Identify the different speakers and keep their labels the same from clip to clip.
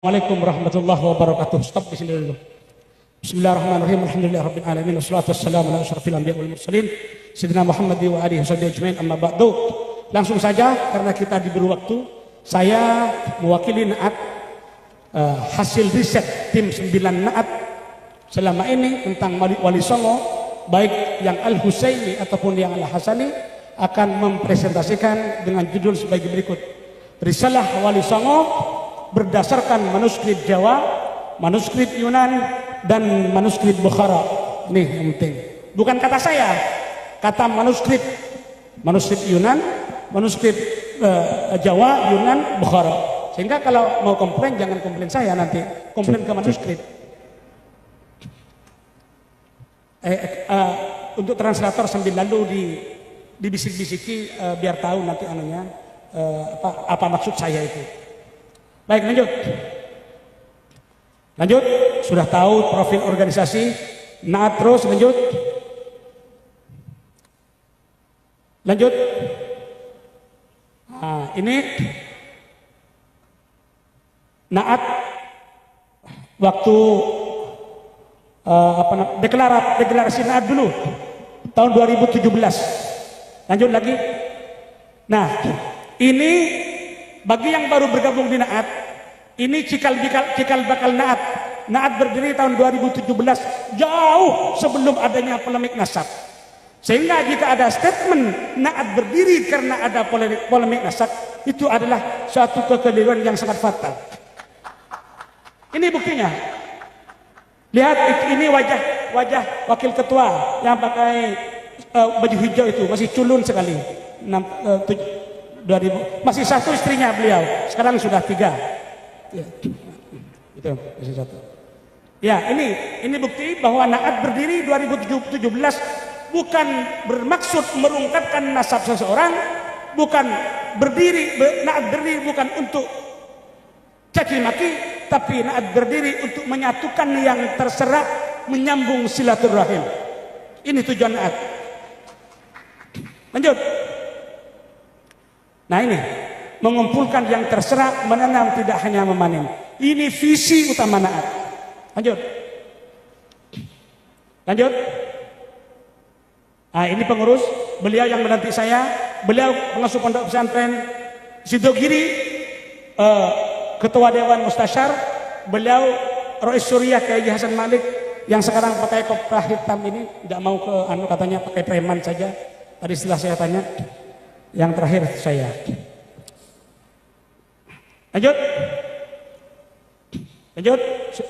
Speaker 1: Assalamualaikum warahmatullahi wabarakatuh. Stop di sini dulu. Bismillahirrahmanirrahim. Alhamdulillahirabbil alamin wassalatu wassalamu ala asyrafil anbiya'i wal mursalin sayyidina Muhammad wa alihi washabihi ajmain. Amma ba'du. Langsung saja karena kita diberi waktu, saya mewakili Naat hasil riset tim 9 Naat selama ini tentang Wali Songo, baik yang Al-Husaini ataupun yang Al-Hasani, akan mempresentasikan dengan judul sebagai berikut: Risalah Wali Songo berdasarkan manuskrip Jawa, manuskrip Yunan, dan manuskrip Bukhara. Nih yang penting, bukan kata saya, kata manuskrip Yunan, manuskrip Jawa, Yunan, Bukhara. Sehingga kalau mau komplain, jangan komplain saya, nanti komplain ke manuskrip. Untuk translator sambil lalu dibisik-bisiki, biar tahu nanti anunya apa maksud saya itu. Baik, lanjut. Sudah tahu profil organisasi Naat, terus lanjut. Nah, ini Naat waktu deklarasi Naat dulu tahun 2017. Lanjut lagi. Nah, ini bagi yang baru bergabung di Naat, ini cikal bakal Naat. Naat berdiri tahun 2017, jauh sebelum adanya polemik nasab. Sehingga jika ada statement Naat berdiri karena ada polemik nasab, itu adalah suatu kekeliruan yang sangat fatal. Ini buktinya. Lihat, ini wajah wakil ketua yang pakai baju hijau itu, masih culun sekali. 2000, masih satu istrinya beliau, sekarang sudah 3. Ya, itu masih satu. Ya, ini bukti bahwa Naat berdiri 2017 bukan bermaksud merungkatkan nasab seseorang, bukan Naat berdiri bukan untuk caci maki, tapi Naat berdiri untuk menyatukan yang terserak, menyambung silaturahim. Ini tujuan Naat. Lanjut. Nah, ini mengumpulkan yang terserak, menanam, tidak hanya memanen. Ini visi utama Naat. Lanjut. Nah, ini pengurus, beliau yang menanti saya, beliau pengasuh pondok pesantren Sidogiri, ketua dewan mustasyar, beliau Rois Suriah Kiai Hasan Malik yang sekarang pakai kopiah hitam ini, tidak mau ke katanya pakai preman saja. Tadi setelah saya tanya, yang terakhir saya. Lanjut.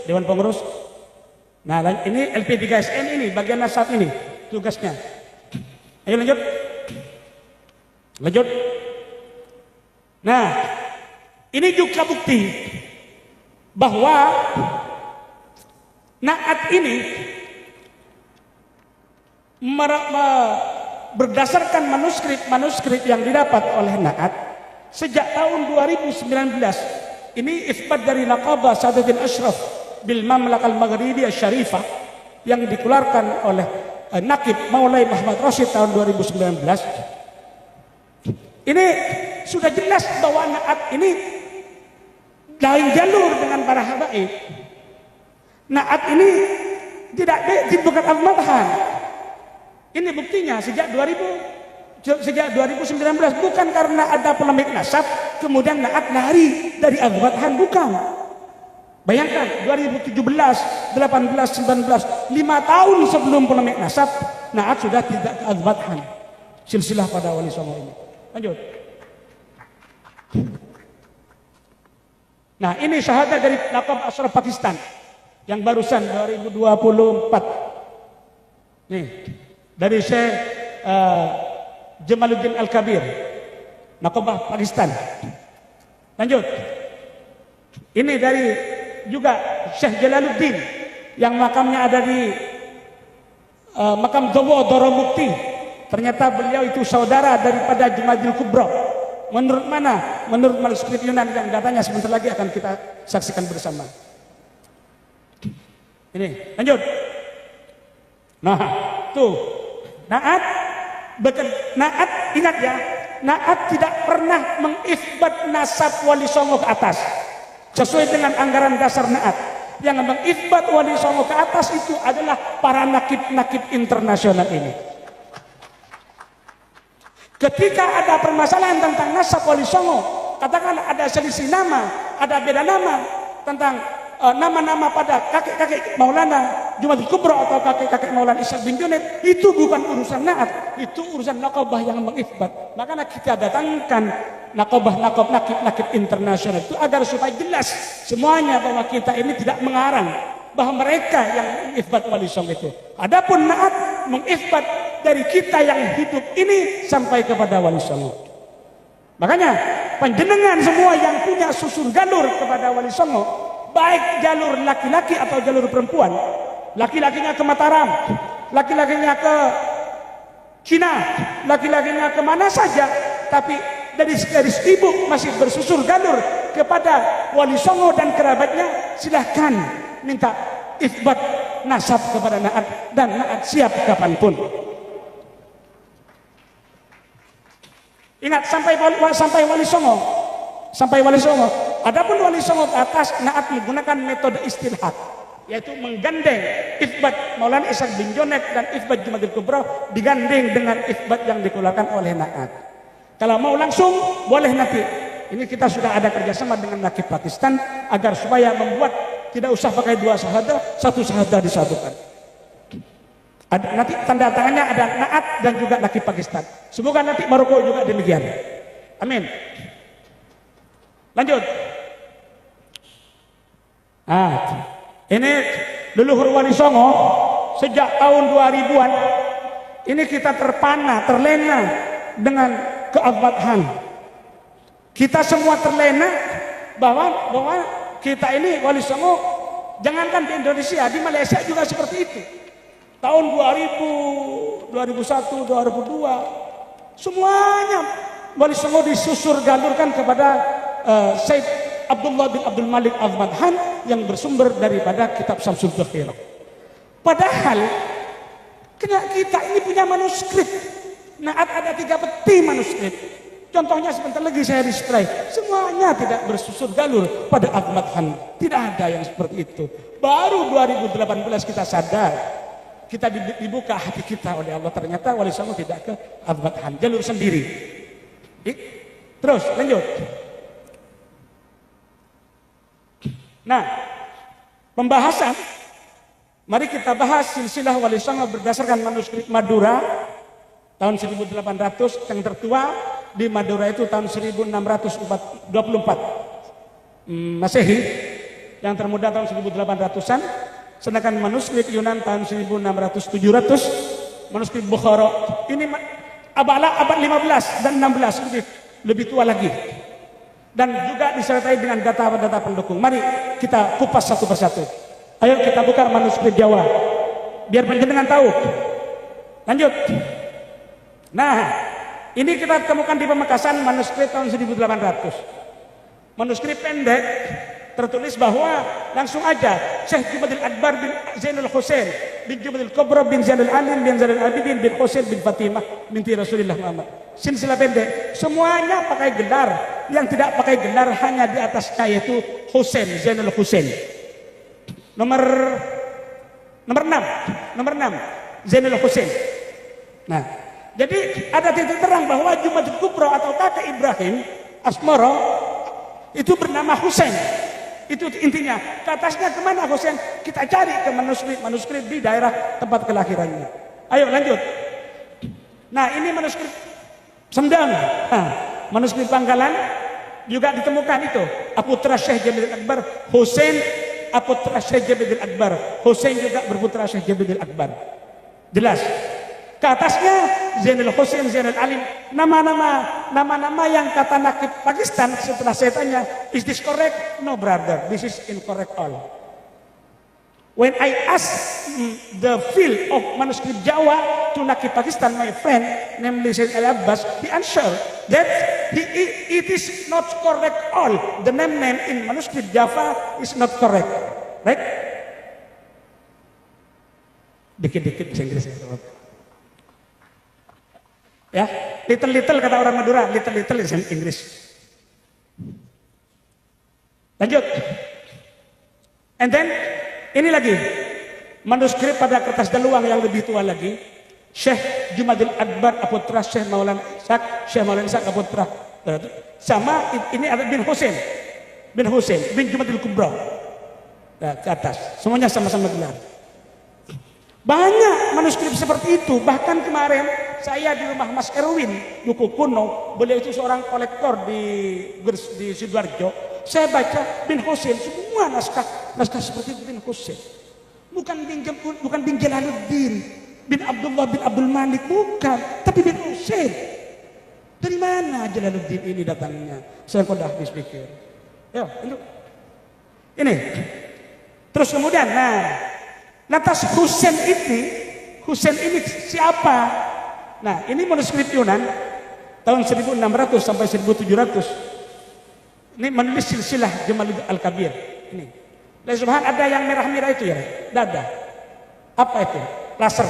Speaker 1: Dewan pengurus. Nah, ini LP3SN, ini bagian nasab, ini tugasnya. Ayo lanjut. Nah, ini juga bukti bahwa Naat ini berdasarkan manuskrip yang didapat oleh Naat sejak tahun 2019. Ini isbat dari Naqabah Sadatin Ashraf bil Mamlakah Al-Maghribiyah Syarifah yang dikeluarkan oleh Naqib Maulai Muhammad Rashid tahun 2019. Ini sudah jelas bahwa Naat ini lain jalur dengan para habaib. Naat ini bukan al-madhan. Ini buktinya sejak 2019, bukan karena ada polemik nasab kemudian Naat lari dari al-madhan, bukan. Bayangkan 2017, 18, 19, 5 tahun sebelum polemik nasab, Naat sudah tidak al-madhan. Silsilah pada Wali Songo ini. Lanjut. Nah, ini syahadat dari Naqab Ashraf Pakistan yang barusan 2024. Nih, dari Syekh Jamaluddin Al-Kabir, Naqabah Pakistan. Lanjut. Ini dari juga Syekh Jalaluddin yang makamnya ada di makam Dawa Doromukti. Ternyata beliau itu saudara daripada Jumadil Kubra. Menurut mana? Menurut manuskrip Yunan yang datanya sebentar lagi akan kita saksikan bersama. Ini, lanjut. Nah, tuh. Naat ingat ya, Naat tidak pernah mengisbat nasab Wali Songo ke atas. sesuai dengan anggaran dasar Naat. Yang mengisbat Wali Songo ke atas itu adalah para nakib-nakib internasional ini. Ketika ada permasalahan tentang nasab Wali Songo, katakanlah ada selisih nama, ada beda nama tentang nama-nama pada kakek-kakek Maulana Jumatul Kubro atau kakek-kakek Maulana Ishaq bin Junaid, itu bukan urusan Naat, itu urusan Naqabah yang mengisbat. Makanya kita datangkan Naqabah, nakib internasional itu agar supaya jelas semuanya bahwa kita ini tidak mengarang, bahwa mereka yang mengisbat Wali Songo itu. Adapun Naat mengisbat dari kita yang hidup ini sampai kepada Wali Songo. Makanya panjenengan semua yang punya susun galur kepada Wali Songo, baik jalur laki-laki atau jalur perempuan, laki-lakinya ke Mataram, laki-lakinya ke Cina, laki-lakinya kemana saja, tapi dari ibu masih bersusur galur kepada Wali Songo dan kerabatnya, silahkan minta isbat nasab kepada Naat, dan Naat siap kapanpun. Ingat, sampai Wali Songo, adapun Wali Songo ke atas, Naat menggunakan metode istilhat, yaitu menggandeng isbat Maulana Ishaq bin Junaid dan isbat Jumatul Kubro digandeng dengan isbat yang dikeluarkan oleh Naat. Kalau mau langsung boleh nanti. Ini kita sudah ada kerjasama dengan nakib Pakistan agar supaya membuat tidak usah pakai dua syahadah, satu syahadah disatukan. Nanti tanda tangannya ada Naat dan juga nakib Pakistan. Semoga nanti Maroko juga demikian. Amin. Lanjut. Ini leluhur Wali Songo sejak tahun 2000-an. Ini kita terpana, terlena dengan keabadian. Kita semua terlena bahwa kita ini Wali Songo, jangankan di Indonesia, di Malaysia juga seperti itu. Tahun 2000, 2001, 2002, semuanya Wali Songo disusur galurkan kepada Syed Abdullah bin Abdul Malik Al-Madhan yang bersumber daripada kitab Syamsul Dhakhirah. Padahal kita ini punya manuskrip. Naat ada 3 peti manuskrip. Contohnya sebentar lagi saya display. Semuanya tidak bersusur galur pada Al-Madhan. Tidak ada yang seperti itu. Baru 2018 kita sadar. Kita dibuka hati kita oleh Allah. Ternyata Wali Songo tidak ke Al-Madhan, jalur sendiri. Terus lanjut. Nah, pembahasan, mari kita bahas silsilah Wali Songo berdasarkan manuskrip Madura tahun 1800, yang tertua di Madura itu tahun 1624 Masehi, yang termuda tahun 1800-an, sedangkan manuskrip Yunan tahun 1600-700, manuskrip Bukhara ini abad 15 dan 16, lebih tua lagi. Dan juga disertai dengan data-data pendukung. Mari kita kupas satu persatu. Ayo kita buka manuskrip Jawa, biar penjenengan tahu. Lanjut. Nah, ini kita temukan di Pamekasan manuskrip tahun 1800. Manuskrip pendek tertulis bahwa langsung aja Syekh Jumatul Akbar bin Zainul Husain bin Jumatul Kubra bin Zainul Alim bin Zainul Abidin bin Husain bin Fatimah binti Rasulullah Muhammad. Silsilah pendek, semuanya pakai gelar. Yang tidak pakai gelar hanya di atasnya, yaitu Husain, Zainul Husain. Nomor 6 Zainul Husain. Nah, jadi ada titik terang bahwa Jumatul Kubra atau kakek Ibrahim Asmoro itu bernama Husain. Itu intinya. Ke atasnya kemana Husain? Kita cari ke manuskrip di daerah tempat kelahirannya. Ayo lanjut. Nah, ini manuskrip Sendang. Manuskrip Pangkalan juga ditemukan itu. Aputra Syekh Jabir Akbar Husain, aputra Syekh Jabir Akbar Husain juga berputra Syekh Jabir Akbar. Jelas. Ke atasnya Zainul Husain, Zainul Alim, nama-nama yang kata nakib Pakistan. Setelah saya tanya, is this correct? No brother, this is incorrect all. When I asked the field of manuscript Jawa to nakib Pakistan, my friend, namely Syed Al Abbas, he answered that it is not correct all. The name in manuscript Java is not correct, right? Dikit-dikit bahasa Inggris ya, little kata orang Madura, little Inggris. Lanjut. And then ini lagi manuskrip pada kertas daluang yang lebih tua lagi. Syekh Jumadil Adbar Aputra Syekh Maulana Ishaq Aputra. Sama ini ada bin Husain bin Jumadil Kubra. Nah, ke atas. Semuanya sama-sama gelar. Banyak manuskrip seperti itu. Bahkan kemarin saya di rumah Mas Erwin buku kuno, beliau itu seorang kolektor di Sidoarjo. Saya baca bin Husain, semua naskah seperti itu bin Husain. Bukan bin Jalaluddin, bin Abdullah bin Abdul Malik, bukan, tapi bin Husain. Dari mana Jalaluddin ini datangnya? Saya kok dah habis pikir. Ya, ini. Terus kemudian, lantas Husain ini siapa? Nah, ini manuskrip Yunan tahun 1600 sampai 1700. Ini menulis silsilah Jamaluddin Al-Kabir. Ini. Dan subhan ada yang merah-merah itu ya, dada. Apa itu? Laser.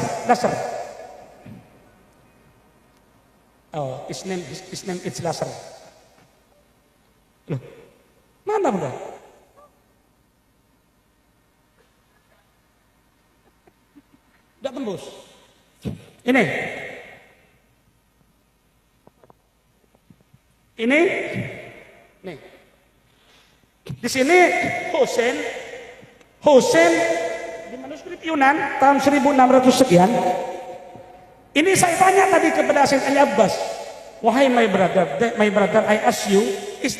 Speaker 1: Oh, his name is laser. Loh, mana bunda? Tidak tembus. Ini. Nih. Di sini Husain di manuskrip Yunan tahun 1600 sekian. Ini saya tanya tadi kepada Sayyid Ali Abbas, wahai my brother, I ask you, is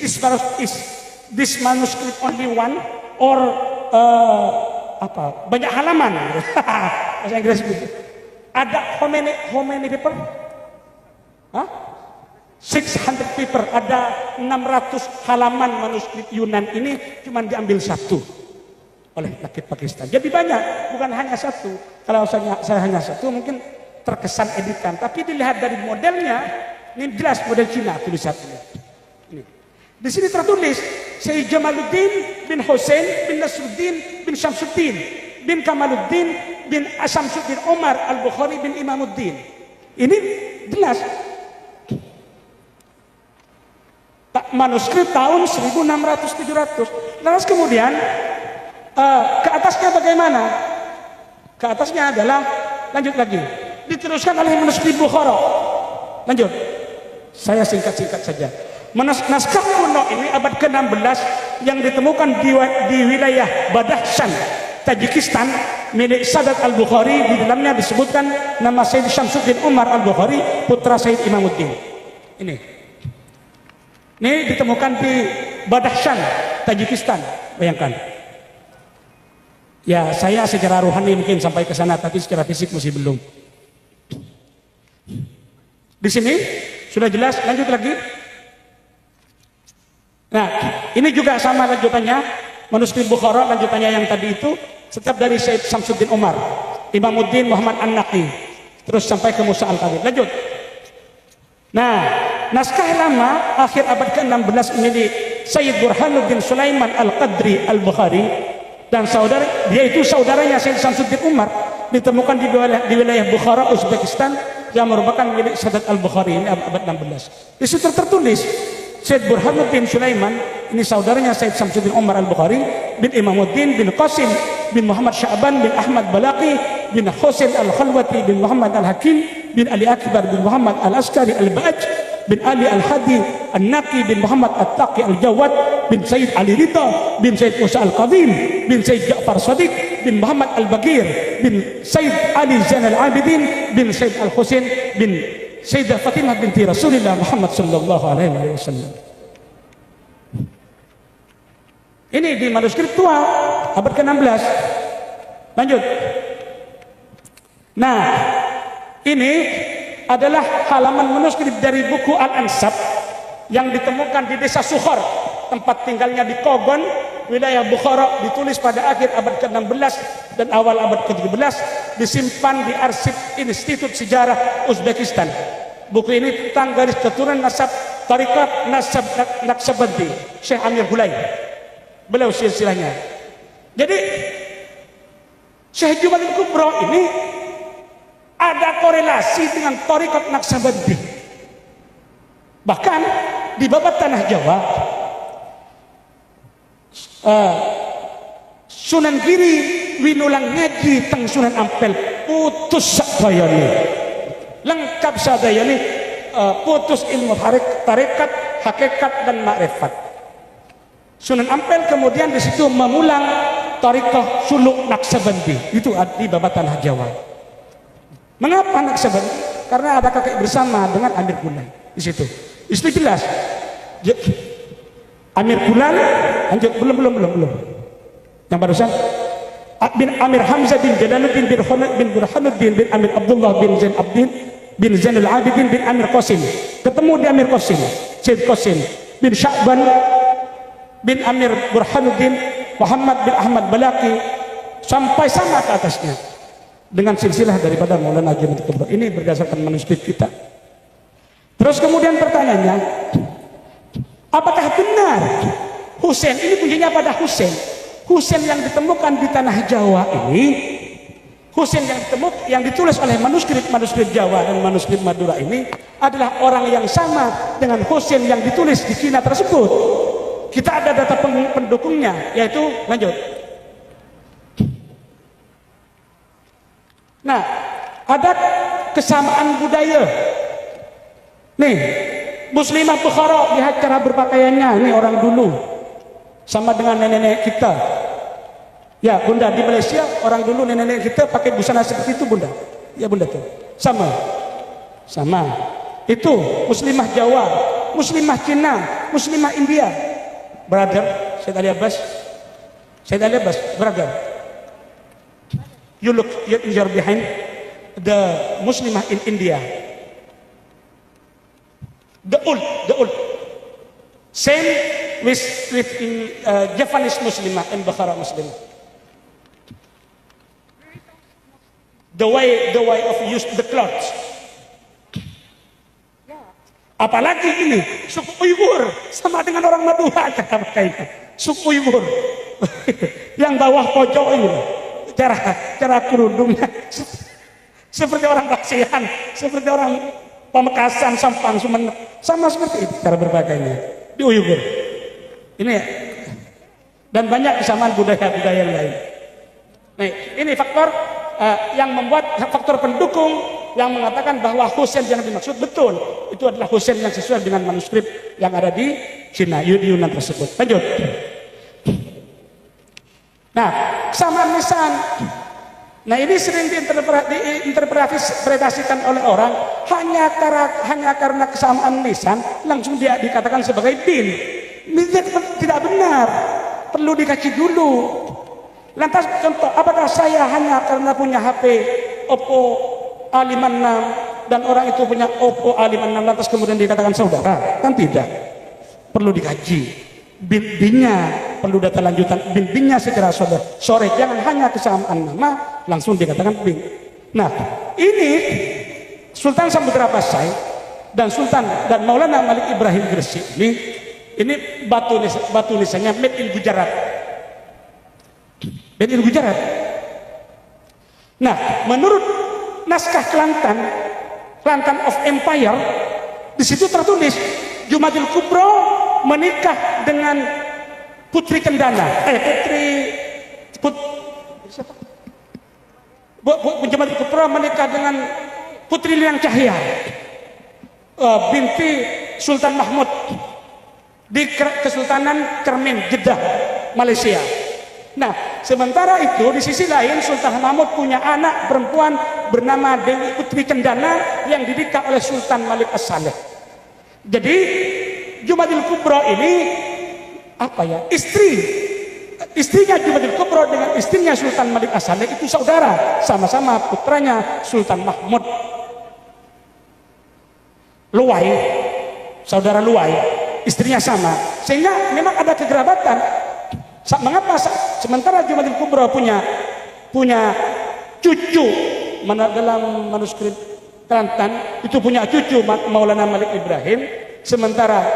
Speaker 1: this manuscript only one or banyak halaman? Bahasa Inggris gitu. Ada how many paper? 600 paper, ada 600 halaman manuskrip Yunan ini cuma diambil satu oleh rakyat Pakistan. Jadi banyak, bukan hanya satu. Kalau saya hanya satu mungkin terkesan editan, tapi dilihat dari modelnya, ini jelas model Cina tulisannya. Ini. Di sini tertulis Syekh Jamaluddin bin Husain bin Nasruddin bin Syamsuddin bin Kamaluddin bin Syamsuddin Umar Al-Bukhari bin Imamuddin. Ini jelas manuskrip tahun 1600-700. Lalu kemudian ke atasnya bagaimana? Ke atasnya adalah lanjut lagi diteruskan oleh manuskrip Bukhara. Lanjut, saya singkat-singkat saja. Naskah kuno ini abad ke-16 yang ditemukan di wilayah Badakhshan, Tajikistan, milik Sadat Al-Bukhari. Di dalamnya disebutkan nama Sayyid Syamsuddin Umar Al-Bukhari, putra Sayyid Imamuddin. Ini ditemukan di Badakhshan, Tajikistan. Bayangkan. Ya, saya secara rohani mungkin sampai ke sana, tapi secara fisik masih belum. Di sini sudah jelas. Lanjut lagi. Nah, ini juga sama lanjutannya. Manuskrip Bukhara lanjutannya yang tadi itu, tetap dari Sayyid Syamsuddin Umar, Imamuddin Muhammad An-Naqi, terus sampai ke Musa Al-Kabir. Lanjut. Nah, naskah lama akhir abad ke-16 milik Sayyid Burhanuddin Sulaiman Al-Qadri Al-Bukhari dan dia itu saudaranya Sayyid Syamsuddin Umar, ditemukan di wilayah Bukhara, Uzbekistan, yang merupakan milik Sadat Al-Bukhari. Ini abad 16. Di situ tertulis Sayyid Burhanuddin Sulaiman, ini saudaranya Sayyid Syamsuddin Umar Al-Bukhari bin Imamuddin bin Qasim bin Muhammad Sya'ban bin Ahmad Balaqi bin Husain Al-Khalwati bin Muhammad Al-Hakim bin Ali Akbar bin Muhammad Al-Askari Al-Ba'aj bin Ali Al-Hadi An-Naqi bin Muhammad At-Taqi Al-Jawad bin Sayyid Ali Ridha bin Sayyid Musa Al-Qadim bin Sayyid Ja'far Sadiq bin Muhammad Al-Bagir bin Sayyid Ali Zain Al-Abidin bin Sayyid Al-Husain bin Sayyidah Fatimah binti Rasulullah Muhammad sallallahu alaihi wasallam. Ini di manuskrip tua abad ke-16. Lanjut. Nah, ini adalah halaman manuskrip dari buku Al-Ansab yang ditemukan di desa Sukhor, tempat tinggalnya di Kogon, wilayah Bukhara, ditulis pada akhir abad ke-16 dan awal abad ke-17, disimpan di arsip Institut Sejarah Uzbekistan. Buku ini tentang garis keturunan nasab Tarikat Naqsabandi Syekh Amir Hulay. Beliau silsilahnya. Jadi Syekh Jumadil Kubra ini ada korelasi dengan Tarikat Naqsabandi. Bahkan di babat tanah Jawa, eh, Sunan Giri winulang ngaji teng Sunan Ampel putus sadayane lengkap sadayane, putus ilmu tarekat, hakikat dan makrifat. Sunan Ampel kemudian di situ mengulang tarikah suluk Naksabandi itu di Babat Tanah Jawa. Mengapa Naksabandi? Karena ada kakek bersama dengan Amir Bulan di situ. Itu jelas. Amir Bulan, lanjut belum. Yang barusan bin Amir Hamzah bin Jalaluddin bin Hamad bin Burhanuddin bin Amir Abdullah bin Zain Abdin bin Zainul Abidin bin Amir Qasim. Ketemu di Amir Qasim, Syed Qasim bin Sya'ban bin Amir Burhanuddin Muhammad bin Ahmad Balaki sampai sama ke atasnya dengan silsilah daripada Maulana Haji Muhammad Kubro. Ini berdasarkan manuskrip kita. Terus kemudian pertanyaannya, apakah benar Husain ini punyanya pada Husain yang ditemukan di tanah Jawa ini, Husain yang ditulis oleh manuskrip Jawa dan manuskrip Madura ini adalah orang yang sama dengan Husain yang ditulis di Cina tersebut? Kita ada data pendukungnya, yaitu lanjut. Nah, ada kesamaan budaya. Nih, Muslimah Bukhara lihat cara berpakaiannya, ini orang dulu sama dengan nenek-nenek kita. Ya bunda, di Malaysia orang dulu nenek-nenek kita pakai busana seperti itu bunda. Ya bunda tuh, sama. Itu Muslimah Jawa, Muslimah Cina, Muslimah India. Brother, Syed Ali Abbas, brother. You look, you're behind the Muslimah in India. The old. Same with Japanese Muslimah and Bukhara Muslimah. The way of use the clothes. Apalagi ini suku Uighur sama dengan orang Madura cara pakainya. Suku Uighur yang bawah pojok ini cara kerudungnya seperti orang ASEAN, seperti orang Pamekasan, Sampang, Sumeneb, sama seperti itu cara berpakaiannya di Uighur. Ini ya. Dan banyak kesamaan budaya-budaya lain. Nah, ini faktor yang membuat faktor pendukung yang mengatakan bahwa Husain yang dimaksud betul itu adalah Husain yang sesuai dengan manuskrip yang ada di Cina, Yunan tersebut. Lanjut. Nah, kesamaan lisan. Nah, ini sering diinterpretasikan oleh orang hanya karena kesamaan lisan langsung dia dikatakan sebagai din. Ini tidak benar. Perlu dikaji dulu. Lantas contoh, apakah saya hanya karena punya HP Oppo A56 dan orang itu punya Oppo A56 lantas kemudian dikatakan saudara? Kan tidak. Perlu dikaji. Bin-binnya perlu data lanjutan. Bin-binnya secara sore. Jangan hanya kesamaan nama langsung dikatakan bin. Nah, ini Sultan Samudra Pasai dan Sultan dan Maulana Malik Ibrahim Gresik ini batu nisannya made in Gujarat. Made in Gujarat. Nah, menurut naskah Kelantan of Empire, di situ tertulis Jumadil Kubro menikah dengan Putri Kendana. Jumadil Kubro menikah dengan Putri Liang Cahya, binti Sultan Mahmud di Kesultanan Kermin, Jeddah, Malaysia. Nah, sementara itu di sisi lain Sultan Mahmud punya anak perempuan bernama Dewi Putri Kendana yang dinikah oleh Sultan Malik As-Saleh. Jadi Jumadil Kubro ini istrinya Jumadil Kubro dengan istrinya Sultan Malik As-Saleh itu saudara, sama-sama putranya Sultan Mahmud. Luwai, saudara Luwai, istrinya sama, sehingga memang ada kekerabatan. Mengapa sementara Jumadil Kubro punya cucu dalam manuskrip Kelantan itu punya cucu Maulana Malik Ibrahim, sementara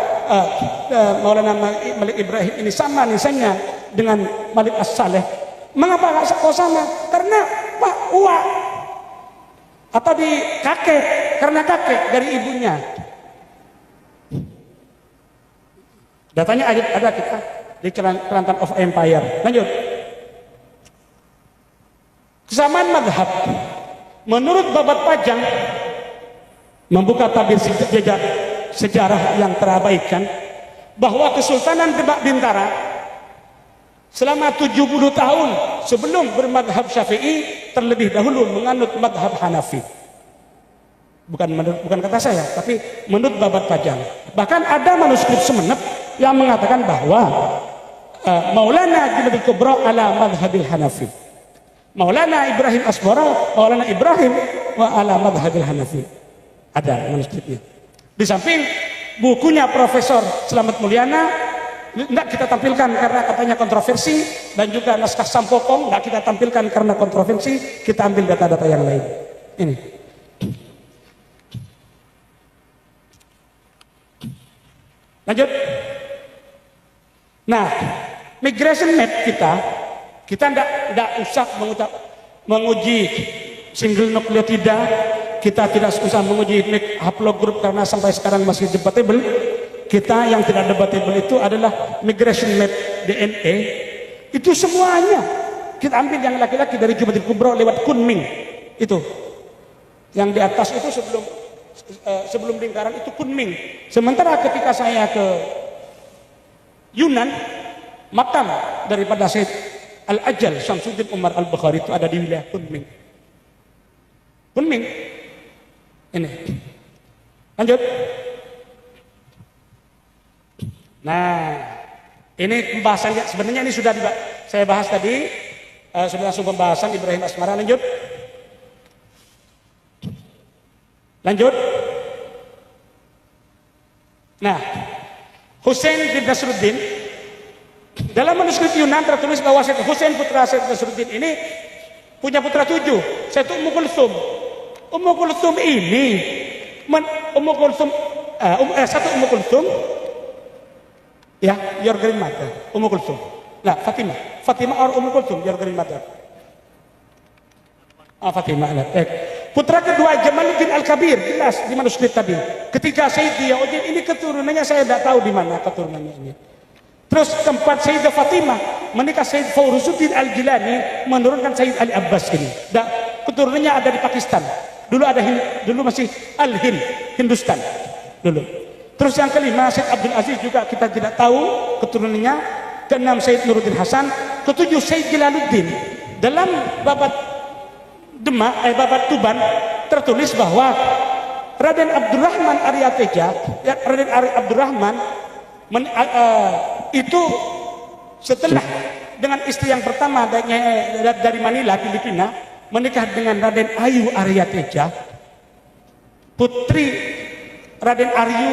Speaker 1: Maulana Malik Ibrahim ini sama nisannya dengan Malik As-Saleh. Mengapa kok sama? Karena Pak Uwa atau di kakek, karena kakek dari ibunya. Datanya ada kita di Kelantan of Empire. Lanjut. Kesamaan madhab menurut Babat Pajang membuka tabir sejarah yang terabaikan bahwa Kesultanan Demak Bintara selama 70 tahun sebelum bermadhab Syafi'i terlebih dahulu menganut madhab Hanafi. Bukan kata saya, tapi menurut Babat Pajang. Bahkan ada manuskrip Semenep yang mengatakan bahwa Maulana Junaid Kubra ala madhabil Hanafi, Maulana Ibrahim Asbara, Maulana Ibrahim wa ala madhabil Hanafi. Ada manuskripnya. Di samping bukunya Profesor Slamet Mulyana tidak kita tampilkan karena katanya kontroversi, dan juga naskah Sampokong tidak kita tampilkan karena kontroversi. Kita ambil data-data yang lain. Ini. Lanjut. Nah, migration map kita tidak usah menguji single nukleotida, kita tidak usah menguji haplogroup karena sampai sekarang masih debatable. Kita yang tidak debatable itu adalah migration map DNA. Itu semuanya kita ambil yang laki-laki dari Junaid Kubra lewat Kunming. Itu yang di atas itu sebelum lingkaran itu Kunming. Sementara ketika saya ke Yunan, makam daripada Syed Al-Ajal Syamsuddin Umar Al-Bukhari itu ada di wilayah Kunming. Kunming. Ini. Lanjut. Nah, ini pembahasannya sebenarnya ini sudah saya bahas tadi, sudah langsung pembahasan Ibrahim Asmara. Lanjut. Nah, Husain bin Nasruddin dalam manuskrip Yunan tertulis bahwa Syed Husain putra Syed Nasruddin ini punya putra 7. Satu Ummu Kulthum. Ummu Kulthum ini satu Ummu Kulthum ya, your grandmother, Ummu Kulthum. Nah, Fatimah or Ummu Kulthum, your grandmother. Fatimah. Putra kedua Jamaluddin Al-Kabir, jelas di manuskrip tadi. Ketiga Sayyid Diyauddin, ini keturunannya saya tidak tahu di mana keturunannya ini. Terus keempat Sayyidah Fatimah menikah Sayyid Fawruzuddin Al-Jilani, menurunkan Sayyid Ali Abbas ini. Keturunannya ada di Pakistan. Dulu masih Al-Hind, Hindustan dulu. Terus yang kelima Syed Abdul Aziz juga kita tidak tahu keturunannya. Keenam Syed Nuruddin Hasan. Ketujuh Syed Jalaluddin. Dalam Babat Babat Tuban tertulis bahwa Raden Abdurrahman Arya Teja, Raden Abdurrahman itu setelah dengan istri yang pertama dari Manila, Filipina, menikah dengan Raden Ayu Arya Teja, putri Raden Aryu,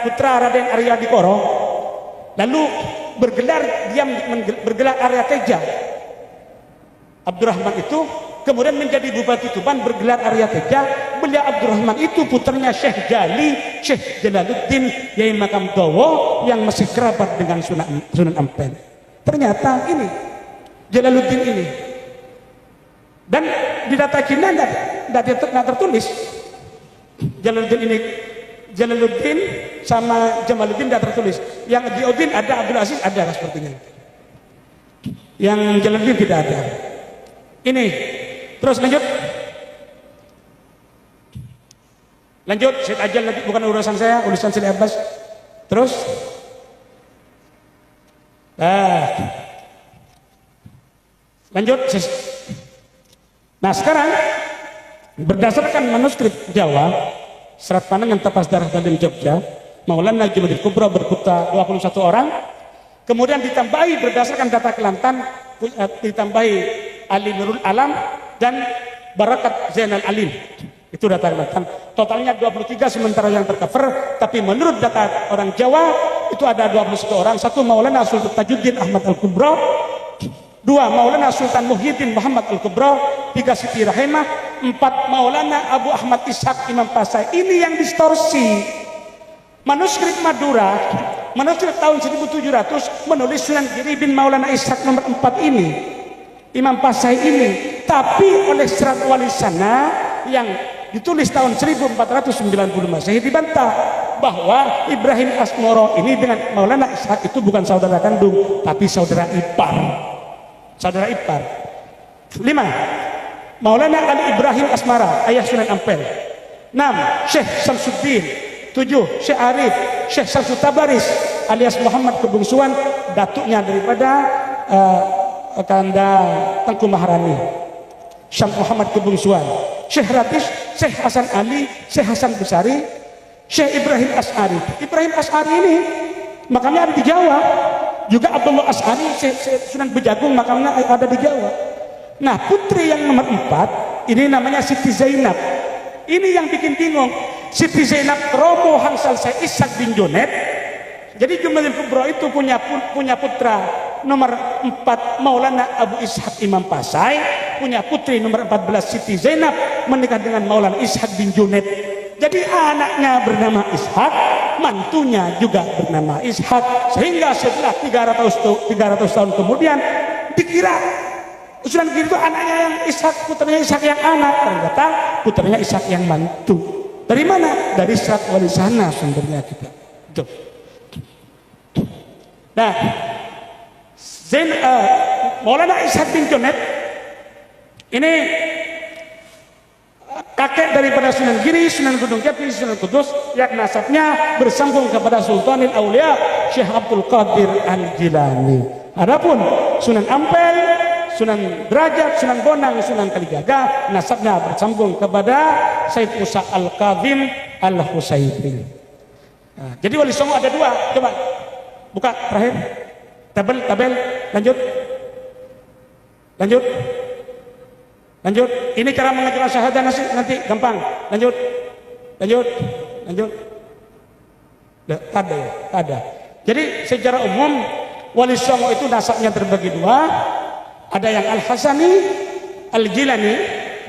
Speaker 1: putra Raden Arya Dikoro, lalu bergelar Arya Teja. Abdurrahman itu kemudian menjadi Bupati Tuban bergelar Arya Teja. Beliau Abdurrahman itu putranya Syekh Jalaluddin Yai Makam Dowo yang masih kerabat dengan Sunan Ampel. Ternyata ini Jalaluddin ini, dan di data Cina tidak tertulis Jalaluddin sama Jamaluddin tidak tertulis. Yang Diyauddin ada, Abdul Aziz ada sepertinya. Yang Jalaluddin tidak ada. Ini terus lanjut Syed Ajal lagi, bukan urusan saya, urusan Syed Abbas. Terus lanjut. Nah sekarang berdasarkan manuskrip Jawa, Serat Panangan Tapas Darah Dalim Jogja, Maulana Junaid Kubra berputra 21 orang. Kemudian ditambahi berdasarkan data Kelantan, ditambahi Ali Nurul Alam dan Barakat Zainal Alim. Itu data Kelantan. Totalnya 23 sementara yang tercover, tapi menurut data orang Jawa itu ada 21 orang. Satu Maulana Sultan Tajuddin Ahmad Al-Kubra, dua Maulana Sultan Muhyiddin Muhammad Al-Kubra, tiga Siti Rahimah, empat Maulana Abu Ahmad Ishaq Imam Pasai. Ini yang distorsi. Manuskrip Madura, manuskrip tahun 1700 menulis Sunan Giri bin Maulana Ishaq nomor 4 ini, Imam Pasai ini, tapi oleh Serat Wali Sana yang ditulis tahun 1490 Masehi dibantah. bahwa Ibrahim Asmoro ini dengan Maulana Ishaq itu bukan saudara kandung, tapi saudara ipar. Saudara ipar. 5. Maulana Ali Ibrahim Asmara, ayah Sunan Ampel. 6. Syekh Samsuddin. 7. Syekh Arif, Syekh Samsud Tabaris alias Muhammad Kebungsuan, datuknya daripada Kanda Tengku Maharani, Syekh Muhammad Kebungsuan. Syekh Ratis, Syekh Hasan Ali, Syekh Hasan Besari, Syekh Ibrahim As'ari. Ibrahim As'ari ini makamnya ada di Jawa. Juga Abdullah As'ari, Syekh Sunan Bejagung, makamnya ada di Jawa. Nah, putri yang nomor 4 ini namanya Siti Zainab. Ini yang bikin bingung. Siti Zainab Romo Hansal Syekh Ishaq bin Junaid. Jadi Jumlatul Kubra itu punya putra nomor 4 Maulana Abu Ishaq Imam Pasai, punya putri nomor 14 Siti Zainab menikah dengan Maulana Ishaq bin Junaid. Jadi anaknya bernama Ishaq, mantunya juga bernama Ishaq, sehingga setelah 300 tahun kemudian dikira Sunan Giri itu anaknya yang Ishaq, putranya Ishaq yang anak, ternyata putranya Ishaq yang mantu. Dari mana? Dari Serat Wali Sana sumbernya kita. Tuh. Nah, Maulana Ishaq bin Junaid ini kakek daripada Sunan Giri, Sunan Gunung Jati, Sunan Kudus, yang nasabnya bersambung kepada Sultanul Aulia Syekh Abdul Qadir Al-Jilani. Adapun Sunan Ampel, Sunan Derajat, Sunan Bonang, Sunan Kalijaga, nasabnya bersambung kepada Said Musa Al-Kazim Al-Husayfi. Nah, jadi Wali Songo ada 2. Coba buka terakhir. Tabel, lanjut. Ini cara mengajukan syahadah nanti gampang. Lanjut. Ada. Jadi secara umum Wali Songo itu nasabnya terbagi 2. Ada yang Al-Hasani, Al-Jilani,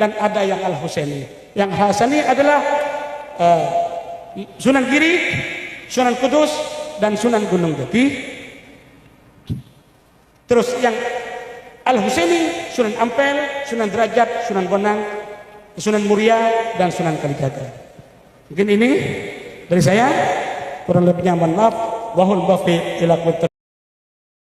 Speaker 1: dan ada yang Al-Husaini. Yang Hasani adalah Sunan Giri, Sunan Kudus, dan Sunan Gunung Jati. Terus yang Al-Husaini, Sunan Ampel, Sunan Derajat, Sunan Bonang, Sunan Muria, dan Sunan Kalijaga. Mungkin ini dari saya, kurang lebihnya mohon maaf. Wahul bafi ila